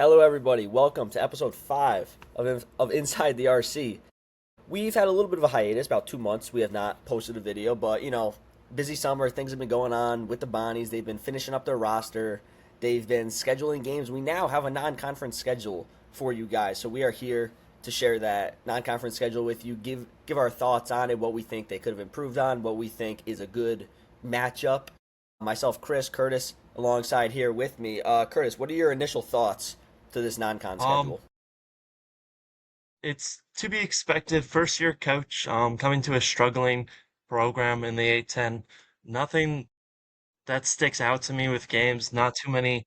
Hello, everybody. Welcome to episode 5 of Inside the RC. We've had a little bit of a hiatus, about 2 months. We have not posted a video, but busy summer. Things have been going on with the Bonnies. They've been finishing up their roster. They've been scheduling games. We now have a non-conference schedule for you guys, so we are here to share that non-conference schedule with you. Give our thoughts on it, what we think they could have improved on, what we think is a good matchup. Myself, Chris, Curtis, alongside here with me. Curtis, what are your initial thoughts to this non-con Um, schedule? it's to be expected. First year coach, coming to a struggling program in the A10. Nothing that sticks out to me with games. Not too many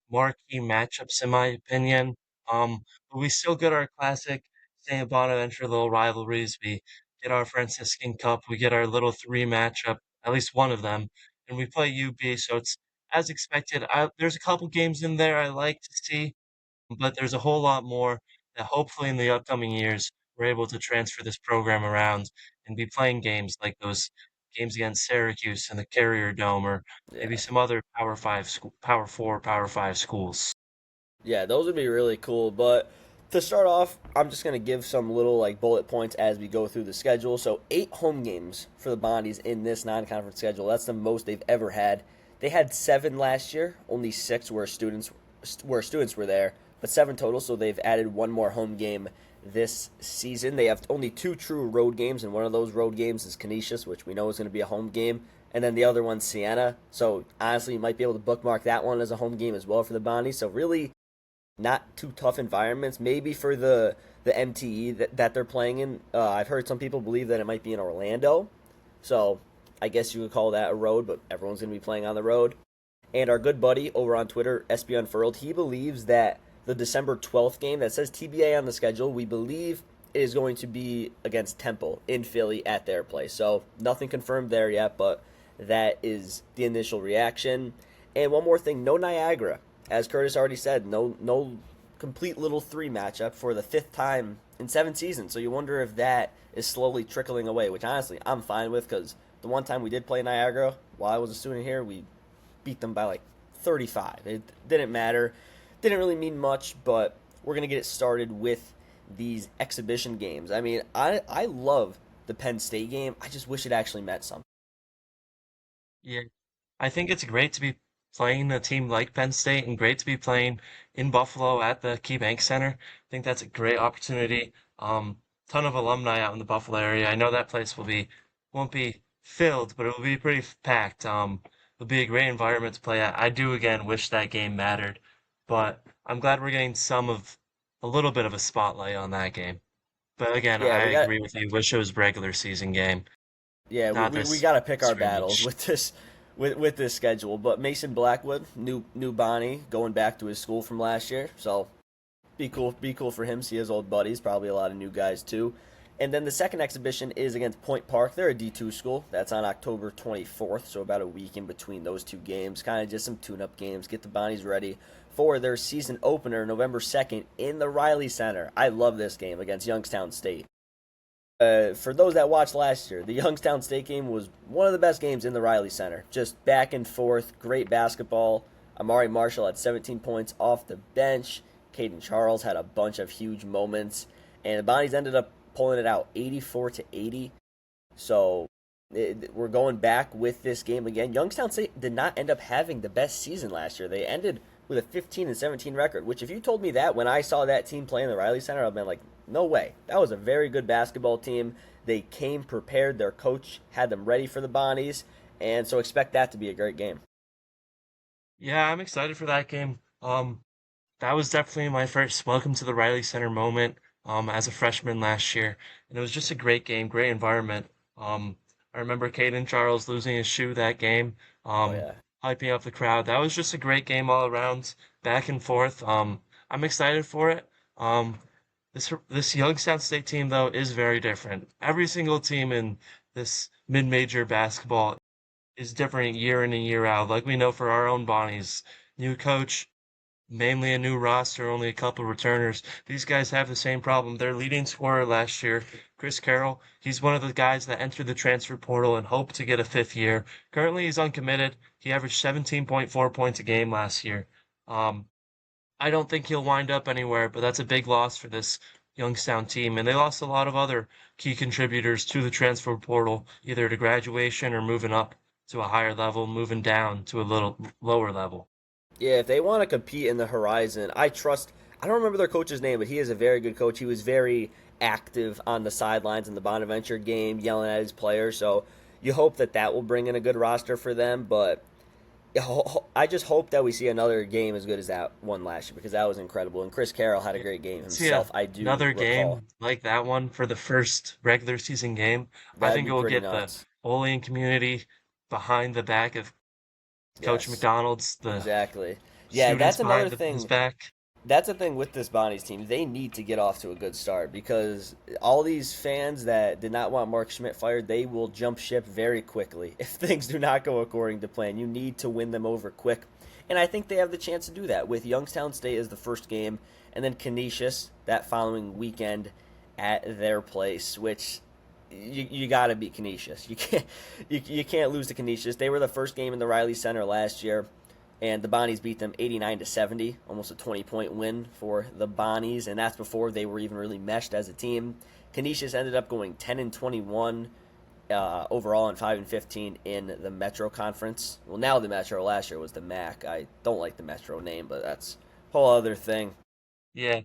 marquee matchups, in my opinion. But we still get our classic St. Bonaventure little rivalries. We get our Franciscan Cup. We get our little three matchup, at least one of them, and we play UB. So it's as expected. There's a couple games in there I like to see, but there's a whole lot more that hopefully in the upcoming years we're able to transfer this program around and be playing games like those games against Syracuse and the Carrier Dome or maybe Yeah. some other Power Five school, Power Four, Power Five schools. Yeah, those would be really cool. But to start off, I'm just gonna give some little like bullet points as we go through the schedule. So 8 home games for the Bondies in this non-conference schedule. That's the most they've ever had. They had 7 last year. Only 6 where students were there, but 7 total. So they've added one more home game this season. They have only 2 true road games, and one of those road games is Canisius, which we know is going to be a home game. And then the other one's Siena. So honestly, you might be able to bookmark that one as a home game as well for the Bondies. So really, not too tough environments. Maybe for the MTE that they're playing in. I've heard some people believe that it might be in Orlando, so I guess you could call that a road, but everyone's gonna be playing on the road. And our good buddy over on Twitter, SB Unfurled, he believes that the December 12th game that says TBA on the schedule, we believe it is going to be against Temple in Philly at their place. So nothing confirmed there yet, but that is the initial reaction. And one more thing, no Niagara. As Curtis already said, no complete little three matchup for the 5th time in 7 seasons. So you wonder if that is slowly trickling away, which honestly I'm fine with because the one time we did play Niagara while I was a student here, we beat them by like 35. It didn't matter. Didn't really mean much, but we're going to get it started with these exhibition games. I mean, I love the Penn State game. I just wish it actually meant something. Yeah, I think it's great to be playing a team like Penn State and great to be playing in Buffalo at the KeyBank Center. I think that's a great opportunity. Ton of alumni out in the Buffalo area. I know that place won't be filled, but it will be pretty packed. It'll be a great environment to play at. I do again wish that game mattered, but I'm glad we're getting a little bit of a spotlight on that game. But again, Yeah, I we got agree with you. Wish it was regular season game, Yeah, we, not we, we this got to pick our battles scrimmage. with this schedule. But Mason Blackwood, new Bonnie, going back to his school from last year, so be cool for him. See his old buddies, probably a lot of new guys too. And then the second exhibition is against Point Park. They're a D2 school. That's on October 24th, so about a week in between those two games. Kind of just some tune-up games. Get the Bonnies ready for their season opener November 2nd in the Riley Center. I love this game against Youngstown State. For those that watched last year, the Youngstown State game was one of the best games in the Riley Center. Just back and forth, great basketball. Amari Marshall had 17 points off the bench. Caden Charles had a bunch of huge moments, and the Bonnies ended up pulling it out, 84 to 80. So we're going back with this game again. Youngstown State did not end up having the best season last year. They ended with a 15-17 record. Which, if you told me that when I saw that team play in the Riley Center, I'd been like, no way. That was a very good basketball team. They came prepared. Their coach had them ready for the Bonnies, and so expect that to be a great game. Yeah, I'm excited for that game. That was definitely my first welcome to the Riley Center moment as a freshman last year, and it was just a great game, great environment. I remember Caden Charles losing his shoe that game, Oh um, yeah, hyping up the crowd. That was just a great game all around, back and forth. I'm excited for it. Um, this Youngstown State team though is very different. Every single team in this mid-major basketball is different year in and year out. Like we know for our own Bonnies, new coach, mainly a new roster, only a couple returners. These guys have the same problem. Their leading scorer last year, Chris Carroll, he's one of the guys that entered the transfer portal and hoped to get a 5th year. Currently, he's uncommitted. He averaged 17.4 points a game last year. Um, I don't think he'll wind up anywhere, but that's a big loss for this Youngstown team. And they lost a lot of other key contributors to the transfer portal, either to graduation or moving up to a higher level, moving down to a little lower level. Yeah, if they want to compete in the Horizon, I trust. I don't remember their coach's name, but he is a very good coach. He was very active on the sidelines in the Bonaventure game, yelling at his players. So you hope that that will bring in a good roster for them. But I just hope that we see another game as good as that one last year because that was incredible. And Chris Carroll had a Yeah. great game See ya. himself. I do Another recall. game like that one for the first regular season game. I That'd think be it will pretty get the nuts. Olean community behind the back of Coach Yes, McDonald's, the exactly. Yeah, students that's another behind his thing. back. That's the thing with this Bonnie's team. They need to get off to a good start because all these fans that did not want Mark Schmidt fired, they will jump ship very quickly if things do not go according to plan. You need to win them over quick. And I think they have the chance to do that with Youngstown State as the first game and then Canisius that following weekend at their place, which you got to beat Canisius. You can't lose to Canisius. They were the first game in the Riley Center last year and the Bonnies beat them 89-70, almost a 20-point win for the Bonnies, and that's before they were even really meshed as a team. Canisius ended up going 10-21 overall and 5-15 in the Metro Conference. Well, now the Metro. Last year was the MAC. I don't like the Metro name, but that's a whole other thing. Yeah,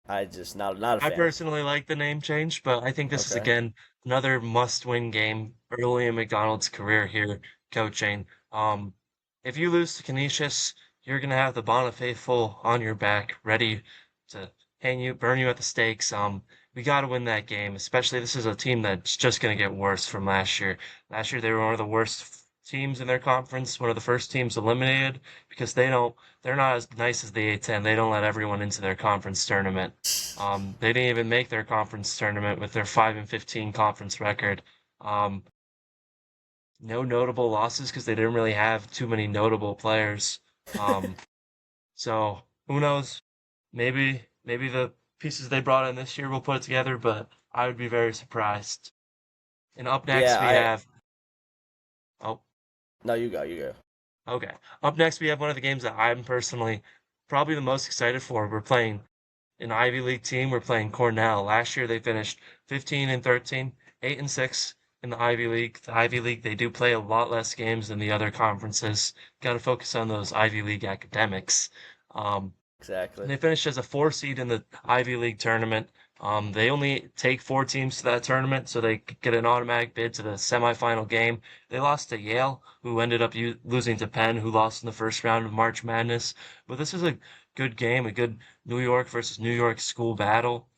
I just not a I fan. personally like the name change, but I think this is Okay. again another must-win game early in McDonald's career here coaching. Um, if you lose to Canisius, you're gonna have the Bona faithful on your back, ready to burn you at the stakes. We got to win that game, especially this is a team that's just gonna get worse from last year. Last year they were one of the worst teams in their conference, one of the first teams eliminated because they're not as nice as the A10. They don't let everyone into their conference tournament. They didn't even make their conference tournament with their 5-15 conference record. Um, no notable losses because they didn't really have too many notable players. Um, so who knows? Maybe the pieces they brought in this year will put it together, but I would be very surprised. And up Yeah, next we I have oh no, you go. okay. Up next we have one of the games that I'm personally probably the most excited for. We're playing an Ivy League team. We're playing Cornell. Last year they finished 15-13, 8-6 in the Ivy League. The Ivy League, they do play a lot less games than the other conferences. Got to focus on those Ivy League academics. Um, Exactly. they finished as a 4 seed in the Ivy League tournament. They only take 4 teams to that tournament, so they could get an automatic bid to the semifinal game. They lost to Yale, who ended up losing to Penn, who lost in the first round of March Madness. But this is a good game, a good New York versus New York school battle.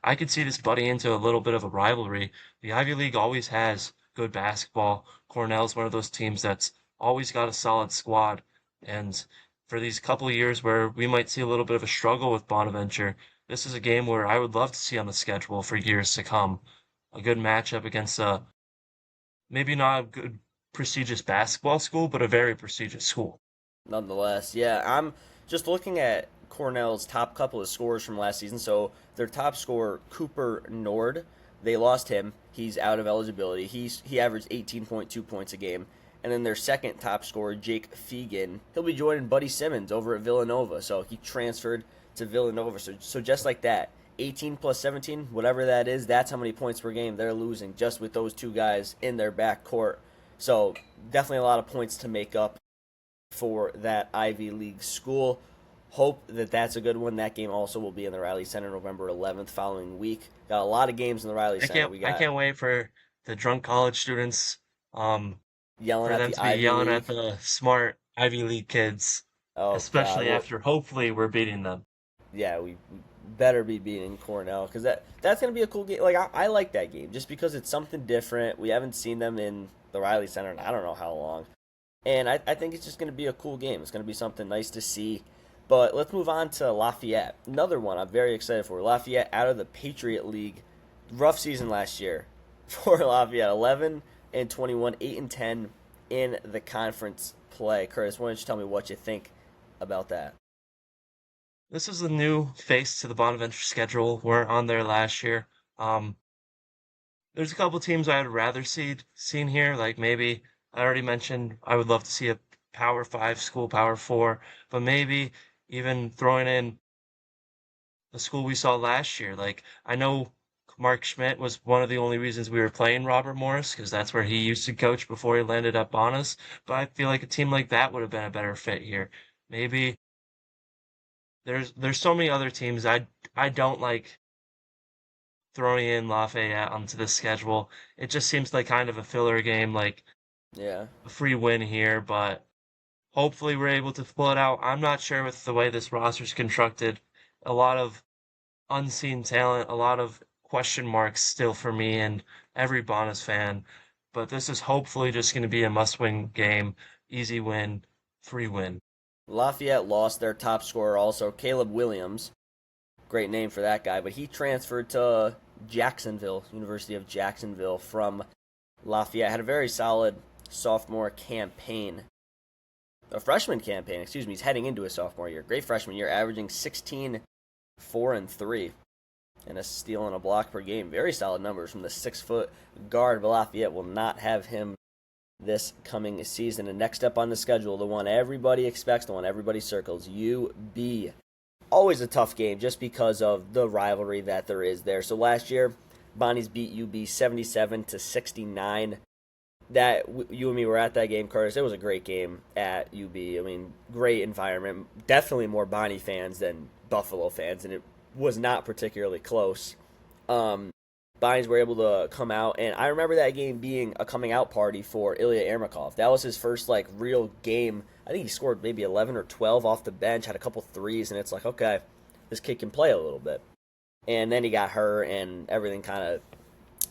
I could see this budding into a little bit of a rivalry. The Ivy League always has good basketball. Cornell's one of those teams that's always got a solid squad, and for these couple of years where we might see a little bit of a struggle with Bonaventure, this is a game where I would love to see on the schedule for years to come. A good matchup against a maybe not a good prestigious basketball school, but a very prestigious school. Nonetheless, yeah, I'm just looking at Cornell's top couple of scores from last season. So their top scorer, Cooper Nord, they lost him. He's out of eligibility. He averaged 18.2 points a game. And then their second top scorer, Jake Fegan, he'll be joining Buddy Simmons over at Villanova. So he transferred to Villanova. So just like that, 18 plus 17, whatever that is, that's how many points per game they're losing just with those two guys in their back court. So definitely a lot of points to make up for that Ivy League school. Hope that that's a good one. That game also will be in the Riley Center November 11th following week. Got a lot of games in the Riley Center. We I got can't wait for the drunk college students, yelling for at them the to be Ivy yelling League. at the smart Ivy League kids, Oh God, especially after hopefully we're beating them. yeah, we better be beating Cornell because that's gonna be a cool game. Like I like that game just because it's something different. We haven't seen them in the Riley Center in I don't know how long. And I think it's just going to be a cool game. It's going to be something nice to see. But let's move on to Lafayette. Another one I'm very excited for. Lafayette out of the Patriot League. Rough season last year for Lafayette. 11-21, 8-10 in the conference play. Curtis, why don't you tell me what you think about that? This is a new face to the Bonaventure schedule. We're on there last year. Um, There's a couple teams I would rather see seen here. Like maybe I already mentioned I would love to see a Power 5 school, Power 4, but maybe even throwing in the school we saw last year. Like, I know Mark Schmidt was one of the only reasons we were playing Robert Morris because that's where he used to coach before he landed up on us. But I feel like a team like that would have been a better fit here. Maybe there's so many other teams I don't like throwing in Lafayette onto the schedule. It just seems like kind of a filler game, like Yeah. a free win here, but hopefully we're able to pull it out. I'm not sure with the way this roster's constructed. A lot of unseen talent, a lot of question marks still for me and every Bonus fan. But this is hopefully just going to be a must-win game, easy win, free win. Lafayette lost their top scorer also, Caleb Williams. Great name for that guy, but he transferred to Jacksonville, University of Jacksonville from Lafayette. Had a very solid sophomore campaign. A freshman campaign, excuse me. He's heading into a sophomore year. Great freshman year, averaging 16, 4, and 3, and a steal and a block per game. Very solid numbers from the 6-foot guard. But Lafayette will not have him this coming season. And next up on the schedule, the one everybody expects, the one everybody circles, UB. Always a tough game just because of the rivalry that there is there. So last year, Bonnies beat UB 77-69. That you and me were at that game, Curtis. It was a great game at UB. I mean, great environment. Definitely more Bonnie fans than Buffalo fans, and it was not particularly close. Bonnies were able to come out, and I remember that game being a coming out party for Ilya Ermakov. That was his first like real game. I think he scored maybe 11 or 12 off the bench, had a couple threes, and it's like, okay, this kid can play a little bit. And then he got hurt, and everything kind of,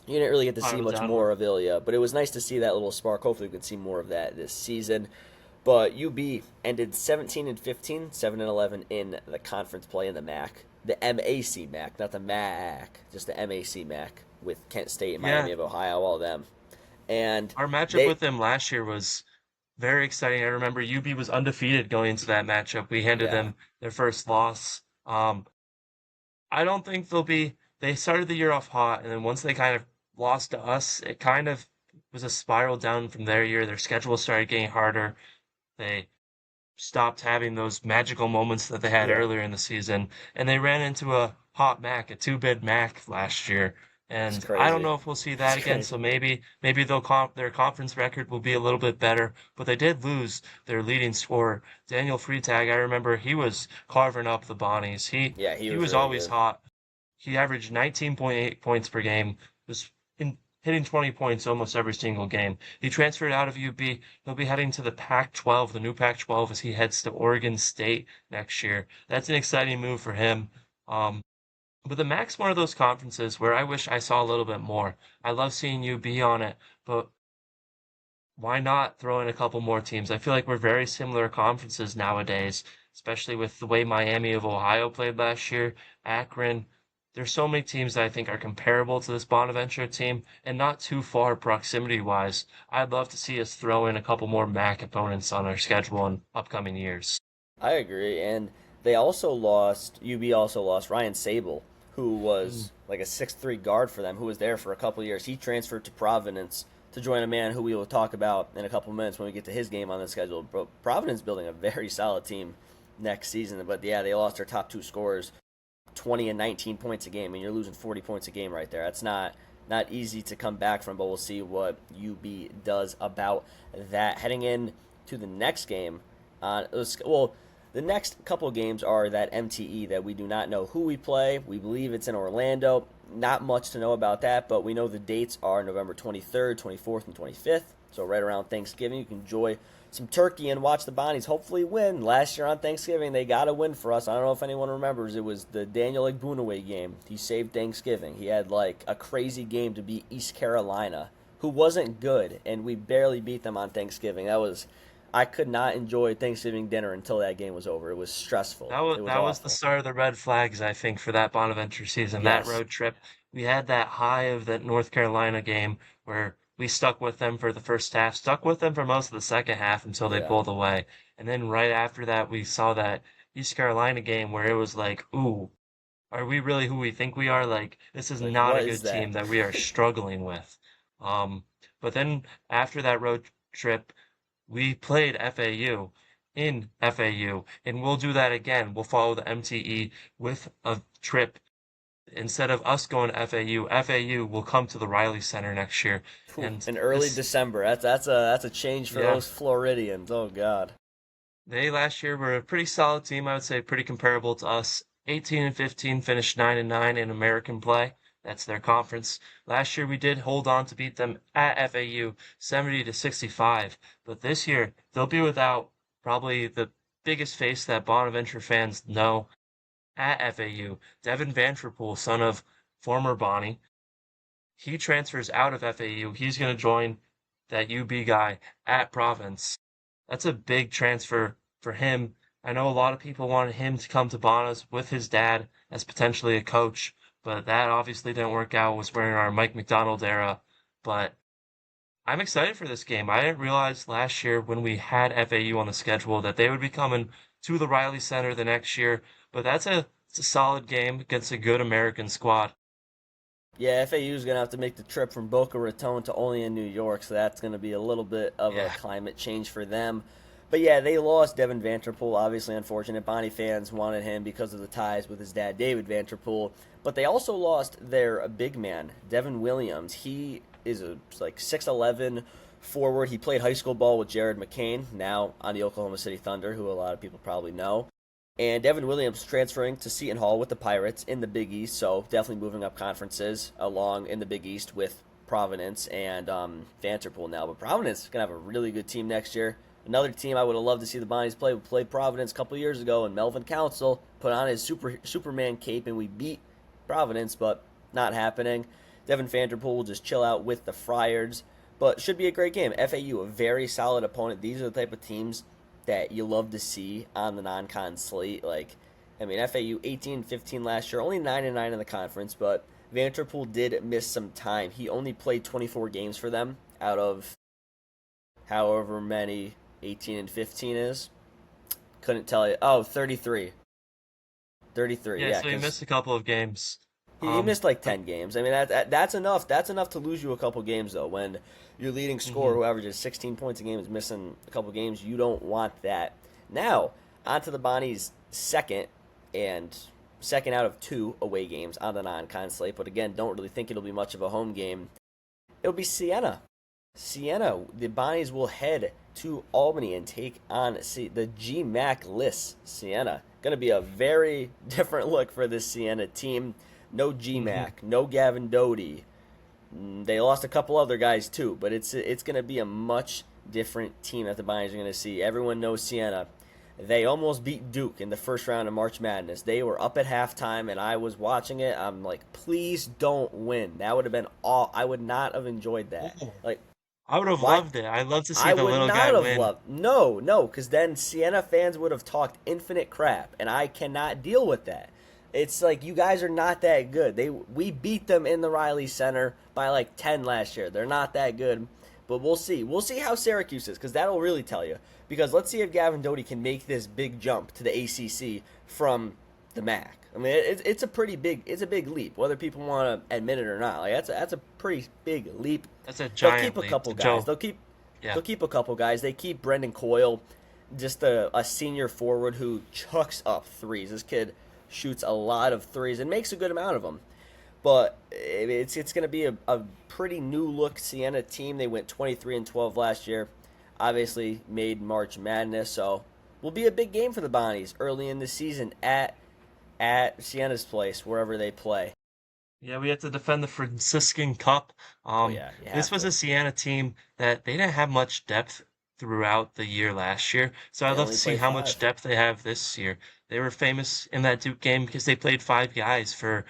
you didn't really get to see much more of Ilya, but it was nice to see that little spark. Hopefully, we could see more of that this season. But UB ended 17-15, 7-11 in the conference play in the MAC, the MAC MAC, not the MAC, just the MAC MAC with Kent State, Yeah, Miami of Ohio, all of them. And our matchup they, with them last year was very exciting. I remember UB was undefeated going into that matchup. We handed yeah, them their first loss. I don't think they started the year off hot, and then once they kind of lost to us, it kind of was a spiral down from their year. Their schedule started getting harder. They stopped having those magical moments that they had yeah, earlier in the season, and they ran into a hot Mac, a two-bid Mac last year. it's And I don't crazy. know if we'll see It's that again, so crazy. maybe their conference record will be a little bit better, but they did lose their leading scorer, Daniel Freitag. I remember he was carving up the Bonnies. He Yeah, he he was was really always good. hot. He averaged 19.8 points per game, was hitting 20 points almost every single game. He transferred out of UB. He'll be heading to the Pac-12, the new Pac-12, as he heads to Oregon State next year. That's an exciting move for him. Um, but the MAC's one of those conferences where I wish I saw a little bit more. I love seeing UB on it, but why not throw in a couple more teams? I feel like we're very similar conferences nowadays, especially with the way Miami of Ohio played last year, Akron. There's so many teams that I think are comparable to this Bonaventure team and not too far proximity wise. I'd love to see us throw in a couple more MAC opponents on our schedule in upcoming years. I agree, and they also lost. UB also lost Ryan Sable, who Mm. was like a 6'3" guard for them, who was there for a couple of years. He transferred to Providence to join a man who we will talk about in a couple of minutes when we get to his game on the schedule. But Providence building a very solid team next season. But yeah, they lost their top two scorers, 20 and 19 points a game, and you're losing 40 points a game right there. That's not easy to come back from, but we'll see what UB does about that. Heading in to the next game, well, the next couple of games are that MTE that we do not know who we play. We believe it's in Orlando. Not much to know about that, but we know the dates are November 23rd, 24th, and 25th. So right around Thanksgiving, you can enjoy some turkey and watch the Bonnies hopefully win. Last year on Thanksgiving, they got a win for us. I don't know if anyone remembers. It was the Daniel Igbunaway game. He saved Thanksgiving. He had like a crazy game to beat East Carolina, who wasn't good, and we barely beat them on Thanksgiving. I could not enjoy Thanksgiving dinner until that game was over. It was stressful. It was That was the awful. start of the red flags, I think, for that Bonaventure season. That Yes. road trip, we had that high of that North Carolina game where we stuck with them for the first half, stuck with them for most of the second half until they Yeah. pulled away. And then right after that, we saw that East Carolina game where it was like, ooh, are we really who we think we are? Like, this is Like, not what a is good that? team that we are struggling with. Um, but then after that road trip, we played FAU, in FAU, and we'll do that again. We'll follow the MTE with a trip. Instead of us going to FAU will come to the Riley Center next year. Phew, And in early this, December. That's a change for yeah, those Floridians. Oh God. they last year were a pretty solid team. I would say pretty comparable to us. 18 and 15 finished 9 and 9 in American play. That's their conference. Last year we did hold on to beat them at FAU 70 to 65, but this year they'll be without probably the biggest face that Bonaventure fans know at FAU, Devin Vanterpool, son of former Bonnie. He transfers out of FAU. He's going to join that UB guy at Providence. That's a big transfer for him. I know a lot of people wanted him to come to Bonas with his dad as potentially a coach, but that obviously didn't work out. It was wearing our Mike McDonald era. But I'm excited for this game. I didn't realize last year when we had FAU on the schedule that they would be coming to the Riley Center the next year. But it's a solid game against a good American squad. Yeah, FAU is gonna have to make the trip from Boca Raton to only in New York, so that's gonna be a little bit of a Yeah. climate change for them. But yeah, they lost Devin Vanterpool. Obviously, unfortunate. Bonnie fans wanted him because of the ties with his dad, David Vanterpool. But they also lost their big man, Devin Williams. He is a like 6'11" forward. He played high school ball with Jared McCain, now on the Oklahoma City Thunder, who a lot of people probably know. And Devin Williams transferring to Seton Hall with the Pirates in the Big East, so definitely moving up conferences along in the Big East with Providence and Vanderpool now. But Providence is going to have a really good team next year. Another team I would have loved to see the Bonnies play. We played Providence a couple years ago, and Melvin Council put on his Superman cape, and we beat Providence, but not happening. Devin Vanderpool will just chill out with the Friars, but should be a great game. FAU, a very solid opponent. These are the type of teams that you love to see on the non-con slate. Like, I mean, FAU 18-15 last year, only 9-9 in the conference, but Vanderpool did miss some time. He only played 24 games for them out of however many 18 and 15 is. Couldn't tell you. Oh, 33. 33, Yeah, yeah, so he because missed a couple of games. he missed like But 10 games. I mean, that's enough. That's enough to lose you a couple games, though. When your leading scorer, mhm. who averages 16 points a game, is missing a couple games, you don't want that. Now, on to the Bonnies' and second out of two away games on the non-con slate. But again, don't really think it'll be much of a home game. It'll be Siena. Siena, the Bonnies will head to Albany and take on the GMAC list. Siena. Going to be a very different look for this Siena team. No Hmm. GMAC, no Gavin Doty. They lost a couple other guys too, but it's going to be a much different team that the Bonnies are going to see. Everyone knows Siena. They almost beat Duke in the first round of March Madness. They were up at halftime, and I was watching it. I'm like, please don't win. That would have been all. I would not have enjoyed that. Oh, Like, I would have why? loved it. I'd love to see I the would little not guy have win. loved. No, no, because then Siena fans would have talked infinite crap, and I cannot deal with that. It's like you guys are not that good. We beat them in the Riley Center by like 10 last year. They're not that good, but we'll see. We'll see how Syracuse is because that'll really tell you. Because let's see if Gavin Doty can make this big jump to the ACC from the MAC. I mean, it's a pretty big it's a big leap, whether people want to admit it or not. Like that's a pretty big leap. That's a They'll keep giant a leap couple to guys. Joe. They'll keep Yeah. They'll keep a couple guys. They keep Brendan Coyle, just a senior forward who chucks up threes. This kid shoots a lot of threes and makes a good amount of them. But it's going to be a pretty new look Siena team. They went 23-12 last year. Obviously made March Madness, so will be a big game for the Bonnies early in the season at Siena's place wherever they play. Yeah, we had to defend the Franciscan Cup. Oh yeah, you This have was to. a Siena team that they didn't have much depth throughout the year last year. So I'd They love to only see play how much 5. depth they have this year. They were famous in that Duke game because they played five guys for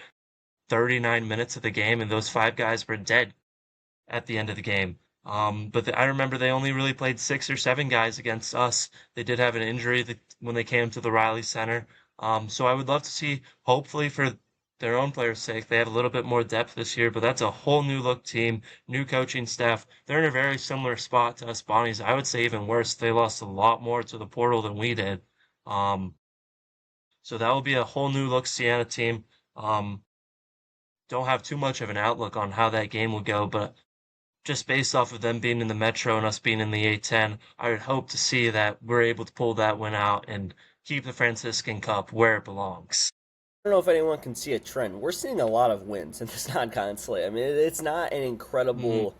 39 minutes of the game, and those five guys were dead at the end of the game. I remember they only really played six or seven guys against us. They did have an injury when they came to the Riley Center. So I would love to see, hopefully for their own players' sake, they have a little bit more depth this year. But that's a whole new look team, new coaching staff. They're in a very similar spot to us Bonnies. I would say even worse. They lost a lot more to the portal than we did. Um, so that will be a whole new look Siena team. Um, don't have too much of an outlook on how that game will go, but just based off of them being in the Metro and us being in the A10, I would hope to see that we're able to pull that win out and keep the Franciscan Cup where it belongs. I don't know if anyone can see a trend. We're seeing a lot of wins in this non-con slate. I mean, it's not an Hmm. incredible.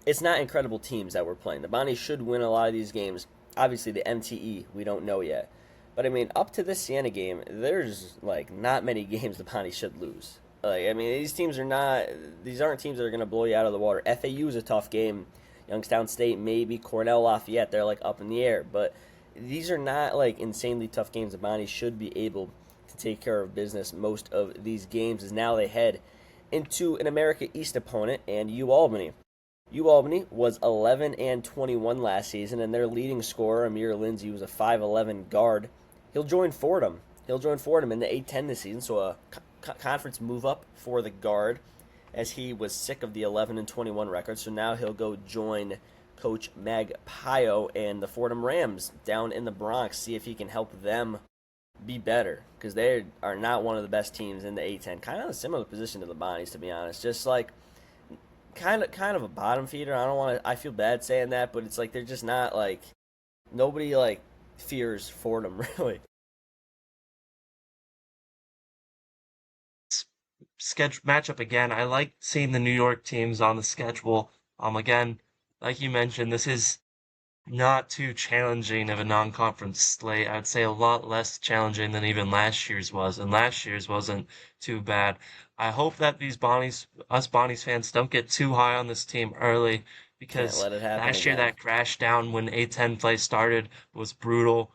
It's not incredible teams that we're playing. The Bonnies should win a lot of these games. Obviously, the MTE we don't know yet, but I mean, up to this Siena game, there's like not many games the Bonnies should lose. Like, I mean, these teams are not. These aren't teams that are going to blow you out of the water. FAU is a tough game. Youngstown State, maybe Cornell, Lafayette, they're like up in the air, but these are not like insanely tough games. The Bonnies should be able to take care of business most of these games. As now they head into an America East opponent and U Albany. U Albany was 11 and 21 last season, and their leading scorer, Amir Lindsay, was a 5'11 guard. He'll join Fordham. He'll join Fordham in the A10 this season, so a conference move up for the guard, as he was sick of the 11 and 21 record. So now he'll go join Coach Mag Pio and the Fordham Rams down in the Bronx, see if he can help them be better, because they are not one of the best teams in the A10. Kind of a similar position to the Bonnies, to be honest. Just like kind of a bottom feeder. I don't want to. I feel bad saying that, but it's like they're just not like nobody like fears Fordham really. Schedule matchup again. I like seeing the New York teams on the schedule. Again, like you mentioned, this is not too challenging of a non-conference slate. I'd say a lot less challenging than even last year's was, and last year's wasn't too bad. I hope that us Bonnies fans don't get too high on this team early Can't because let it happen last year again. that crash down when A10 play started was brutal.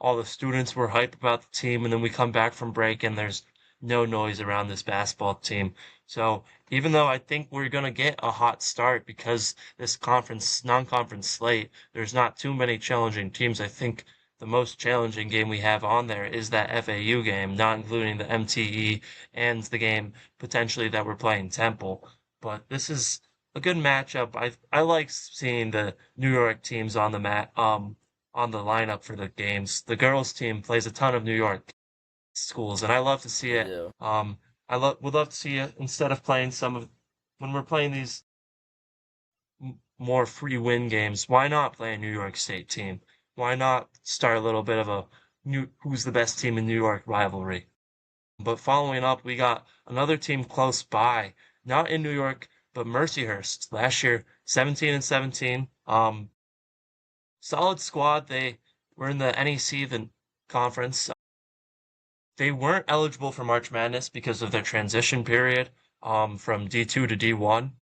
All the students were hyped about the team, and then we come back from break and there's no noise around this basketball team. So even though I think we're gonna get a hot start because this non-conference slate, there's not too many challenging teams. I think the most challenging game we have on there is that FAU game, not including the MTE and the game potentially that we're playing Temple. But this is a good matchup. I like seeing the New York teams on the mat. On the lineup for the games. The girls team plays a ton of New York schools, and I love to see They it. do. Would love to see it instead of playing some of when we're playing these more free win games. Why not play a New York State team? Why not start a little bit of a new who's the best team in New York rivalry? But following up, we got another team close by, not in New York, but Mercyhurst. Last year, 17 and 17. Solid squad. They were in the NEC, the conference. They weren't eligible for March Madness because of their transition period from D2 to D1,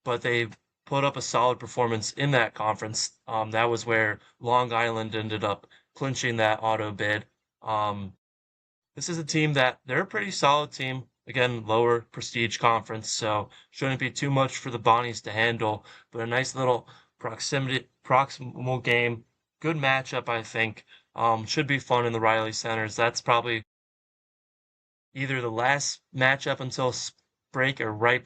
but they put up a solid performance in that conference. That was where Long Island ended up clinching that auto bid. Um, this is a team that they're a pretty solid team. Again, lower prestige conference, so shouldn't be too much for the Bonnies to handle, but a nice little proximal game. Good matchup, I think. Should be fun in the Riley Centers. That's probably either the last matchup until break or right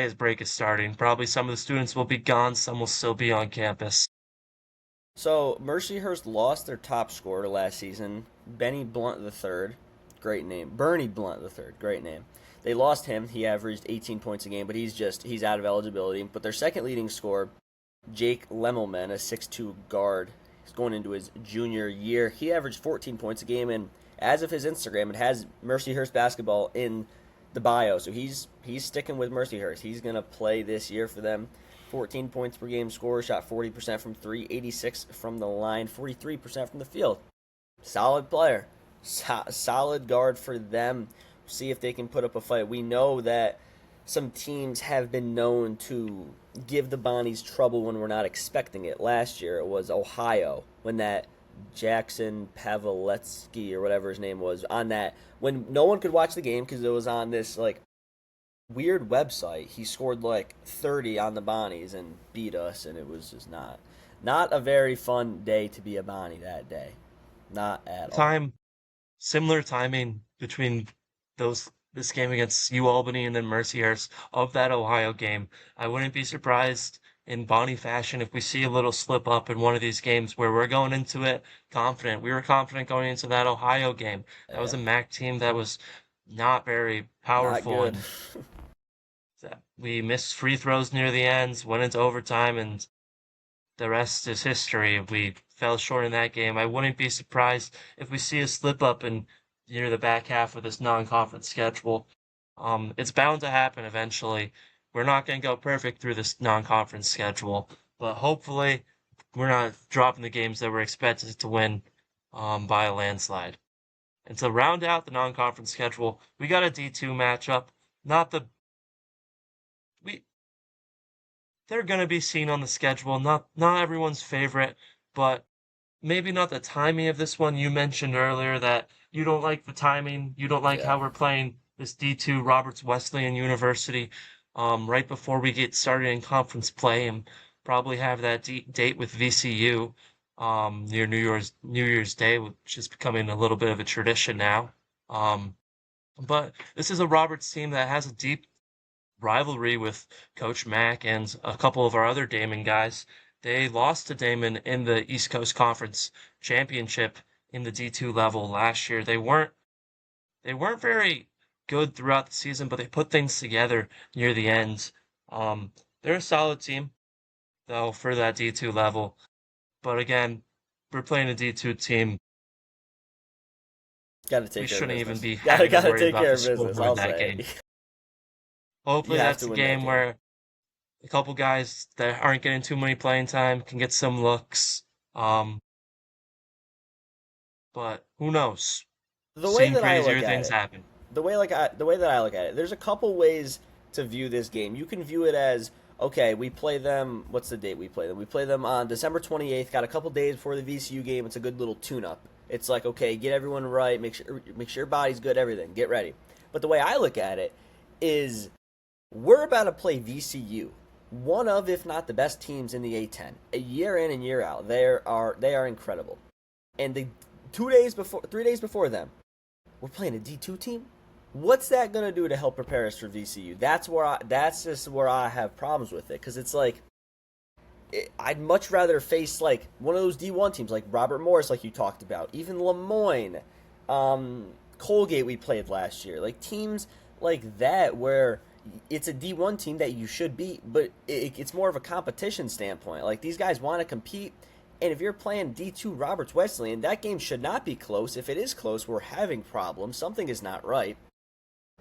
as break is starting. Probably some of the students will be gone, some will still be on campus. So Mercyhurst lost their top scorer last season, Benny Blunt III. Great name. Bernie Blunt III. Great name. They lost him. He averaged 18 points a game, but he's out of eligibility. But their second leading scorer, Jake Lemelman, a 6'2 guard, he's going into his junior year. He averaged 14 points a game, and as of his Instagram, it has Mercyhurst basketball in the bio. So he's sticking with Mercyhurst. He's gonna play this year for them. 14 points per game score, shot 40% from three, 86 from the line, 43% from the field. Solid player, solid guard for them. See if they can put up a fight. We know that some teams have been known to give the Bonnies trouble when we're not expecting it. Last year it was Ohio when that Jackson Pavletsky or whatever his name was on that when no one could watch the game because it was on this like weird website. He scored like 30 on the Bonnies and beat us, and it was just not a very fun day to be a Bonnie that day. Not at all. Time Similar timing between this game against U Albany and then Mercyhurst of that Ohio game. I wouldn't be surprised in Bonnie fashion if we see a little slip up in one of these games where we're going into it confident. We were confident going into that Ohio game. That was Yeah, a MAC team that was not very not powerful good. and We missed free throws near the ends, went into overtime, and the rest is history. We fell short in that game. I wouldn't be surprised if we see a slip up in near the back half of this non-conference schedule. It's bound to happen eventually. We're not going to go perfect through this non-conference schedule, but hopefully we're not dropping the games that we're expected to win by a landslide. And to round out the non-conference schedule, we got a D2 matchup. Not the we They're going to be seen on the schedule. Not everyone's favorite, but maybe not the timing of this one. You mentioned earlier that you don't like the timing. You don't like Yeah. how we're playing this D2 Roberts Wesleyan University right before we get started in conference play and probably have that date with VCU near New Year's Day, which is becoming a little bit of a tradition now. Um, but this is a Roberts team that has a deep rivalry with Coach Mack and a couple of our other Damon guys. They lost to Damon in the East Coast Conference Championship in the D2 level last year. They weren't very good throughout the season, but they put things together near the end. They're a solid team though for that D2 level. But again, we're playing a D2 team. Got to We take care of shouldn't even business. be Gotta having to gotta worry take about care the of business. scoreboard in I'll that game. say you Hopefully have that's to a win that game game. where a couple guys that aren't getting too many playing time can get some looks. Um, but who knows? The way Seen that I crazier look at things it, happen. the way that I look at it, there's a couple ways to view this game. You can view it as okay, we play them. What's the date we play them? We play them on December 28th. Got a couple days before the VCU game. It's a good little tune-up. It's like okay, get everyone right. Make sure your body's good. Everything. Get ready. But the way I look at it is we're about to play VCU, one of if not the best teams in the A10. A year in and year out, they are incredible. And the 2 days before, 3 days before them, we're playing a D2 team. What's that gonna do to help prepare us for VCU? That's just where I have problems with it because it's like I'd much rather face like one of those D1 teams like Robert Morris, like you talked about, even Lemoyne, Colgate we played last year, like teams like that where it's a D1 team that you should beat, but it's more of a competition standpoint. Like these guys want to compete, and if you're playing D2 Roberts Wesleyan, that game should not be close. If it is close, we're having problems. Something is not right.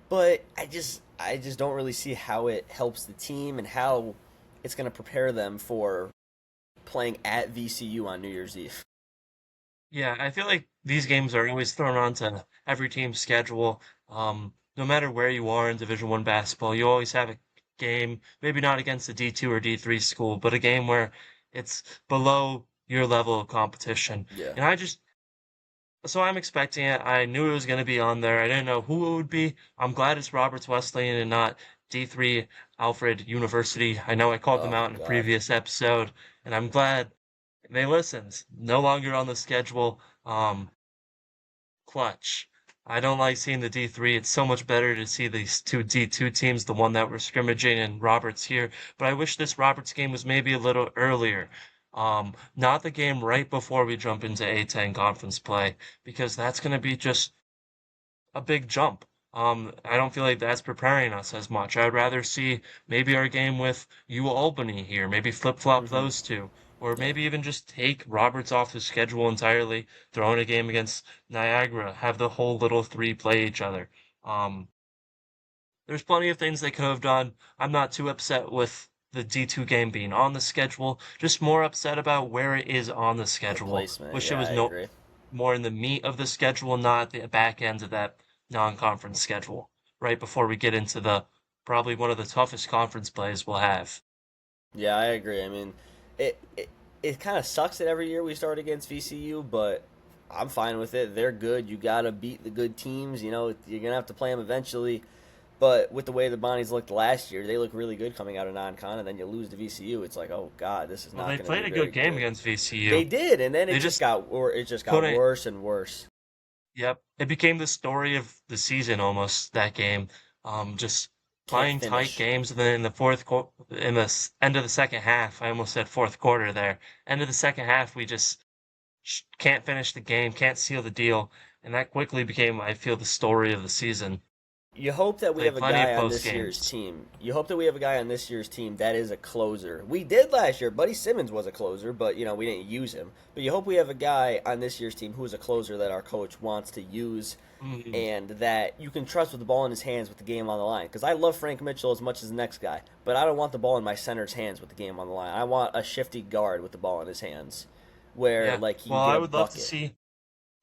But I just don't really see how it helps the team and how it's going to prepare them for playing at VCU on New Year's Eve. Yeah, I feel like these games are always thrown onto every team's schedule. No matter where you are in Division One basketball, you always have a game, maybe not against a D2 or D3 school, but a game where it's below your level of competition. Yeah. And so I'm expecting it. I knew it was going to be on there. I didn't know who it would be. I'm glad it's Roberts Wesleyan and not D3 Alfred University. I know I called them Oh out in a God. previous episode, and I'm glad they listened. No longer on the schedule. Clutch. I don't like seeing the D3. It's so much better to see these two D2 teams, the one that we're scrimmaging and Roberts here. But I wish this Roberts game was maybe a little earlier. Not the game right before we jump into A10 conference play, because that's going to be just a big jump. I don't feel like that's preparing us as much. I'd rather see maybe our game with U Albany here, maybe flip-flop Mm-hmm. those two, or Yeah. maybe even just take Roberts off the schedule entirely, throw in a game against Niagara, have the whole little three play each other. Um, there's plenty of things they could have done. I'm not too upset with the D2 game being on the schedule, just more upset about where it is on the The schedule. placement. Wish it Yeah, was I no agree. more in the meat of the schedule, not the back end of that non-conference schedule, right before we get into the probably one of the toughest conference plays we'll have. Yeah, I agree. I mean, it it, it kind of sucks that every year we start against VCU, but I'm fine with it. They're good. You gotta beat the good teams. You know, you're gonna have to play them eventually. But with the way the Bonnies looked last year, they look really good coming out of non-con, and then you lose to VCU. It's like, oh God, this is Well, not they going to played be a very good game good. against They VCU. did, and then They just it just got couldn't. worse and worse. Yep, it became the story of the season almost, that game. Just Can't playing tight finish. games, and then in the end of the second half, I almost said fourth quarter there. End of the second half, we just can't finish the game, can't seal the deal, and that quickly became, I feel, the story of the season. You hope that we Play have a plenty of guy on close this year's games. team. You hope that we have a guy on this year's team that is a closer. We did last year. Buddy Simmons was a closer, but we didn't use him. But you hope we have a guy on this year's team who is a closer that our coach wants to use Mhm. and that you can trust with the ball in his hands with the game on the line. Because I love Frank Mitchell as much as the next guy, but I don't want the ball in my center's hands with the game on the line. I want a shifty guard with the ball in his hands, where Yeah. like he Well, can get I a would love to bucket. see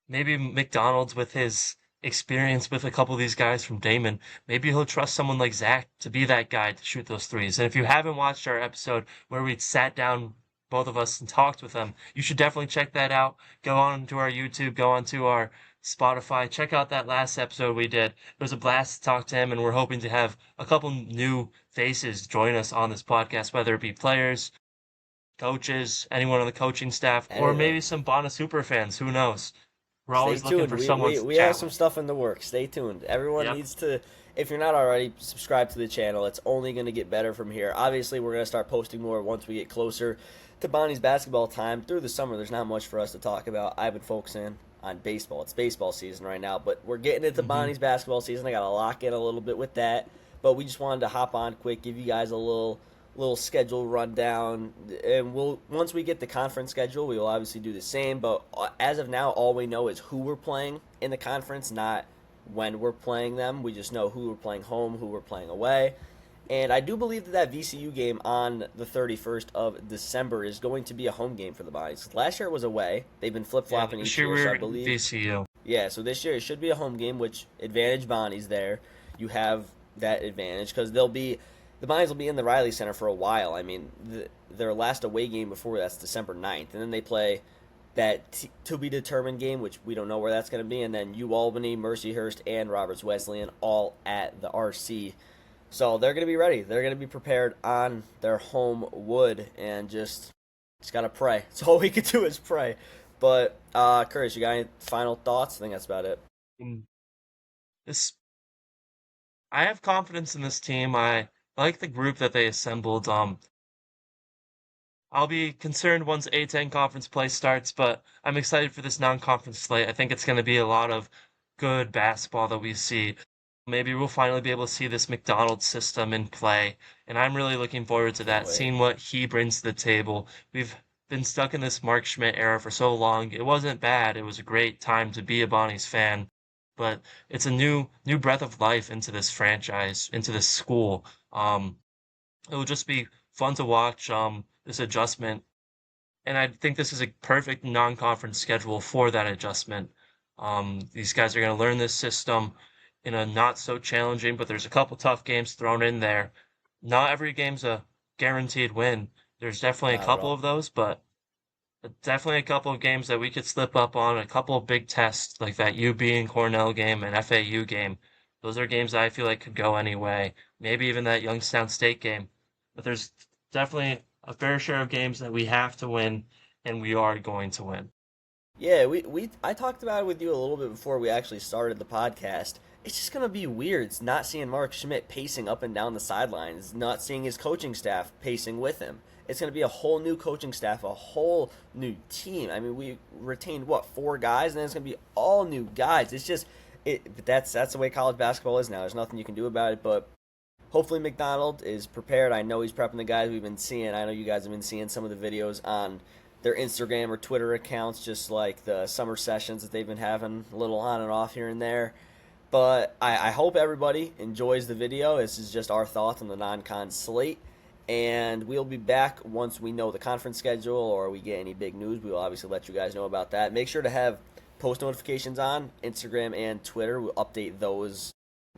maybe McDonald's with his experience with a couple of these guys from Damon. Maybe he'll trust someone like Zach to be that guy to shoot those threes. And if you haven't watched our episode where we sat down, both of us, and talked with them, you should definitely check that out. Go on to our YouTube, go on to our Spotify, check out that last episode we did. It was a blast to talk to him, and we're hoping to have a couple new faces join us on this podcast, whether it be players, coaches, anyone on the coaching staff, or Anything. maybe some Bonna super fans. Who knows? We're Stay always looking tuned. for We, someone we, to we have chat some with. stuff in the works. Stay tuned. Everyone Yep. needs to, if you're not already, subscribe to the channel. It's only going to get better from here. Obviously, we're going to start posting more once we get closer to Bonnie's basketball time. Through the summer, there's not much for us to talk about. I've been focusing on baseball. It's baseball season right now, but we're getting into Hmm. Bonnie's basketball season. I got to lock in a little bit with that, but we just wanted to hop on quick, give you guys a little schedule rundown, and we'll once we get the conference schedule, we will obviously do the same. But as of now, all we know is who we're playing in the conference, not when we're playing them. We just know who we're playing home, who we're playing away. And I do believe that VCU game on the 31st of December is going to be a home game for the Bodies. Last year it was away. They've been flip Yeah, flopping this each year year, so we're I in believe. VCU. Yeah, so this year it should be a home game, which advantage Bonnie's there. You have that advantage because they'll be the Bonnies will be in the Riley Center for a while. I mean, their last away game before that's December 9th, and then they play that to be determined game, which we don't know where that's going to be, and then U Albany, Mercyhurst, and Roberts Wesleyan all at the RC. So they're going to be ready. They're going to be prepared on their home wood, and just gotta pray. That's all we can do is pray. But Curtis, you got any final thoughts? I think that's about it. Mm, This I have confidence in this team. I like the group that they assembled. I'll be concerned once A10 conference play starts, but I'm excited for this non-conference slate. I think it's going to be a lot of good basketball that we see. Maybe we'll finally be able to see this McDonald's system in play, and I'm really looking forward to Can't that, wait. seeing what he brings to the table. We've been stuck in this Mark Schmidt era for so long. It wasn't bad. It was a great time to be a Bonnie's fan, but it's a new breath of life into this franchise, into this school. It will just be fun to watch this adjustment, and I think this is a perfect non-conference schedule for that adjustment. These guys are going to learn this system in a not so challenging, but there's a couple tough games thrown in there. Not every game's a guaranteed win. There's definitely a Not at couple all. of those, but definitely a couple of games that we could slip up on, a couple of big tests like that UB and Cornell game and FAU game. Those are games that I feel like could go any way. Maybe even that Youngstown State game. But there's definitely a fair share of games that we have to win, and we are going to win. Yeah, we I talked about it with you a little bit before we actually started the podcast. It's just gonna be weird not seeing Mark Schmidt pacing up and down the sidelines, not seeing his coaching staff pacing with him. It's gonna be a whole new coaching staff, a whole new team. I mean, we retained what, four guys, and then it's gonna be all new guys. It's just but that's the way college basketball is now. There's nothing you can do about it, but hopefully McDonald is prepared. I know he's prepping the guys we've been seeing. I know you guys have been seeing some of the videos on their Instagram or Twitter accounts, just like the summer sessions that they've been having a little on and off here and there. But I hope everybody enjoys the video. This is just our thoughts on the non-con slate. And we'll be back once we know the conference schedule or we get any big news. We will obviously let you guys know about that. Make sure to have post notifications on Instagram and Twitter. We'll update those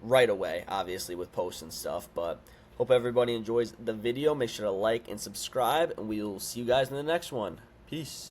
right away, obviously, with posts and stuff. But hope everybody enjoys the video. Make sure to like and subscribe, and we will see you guys in the next one. Peace.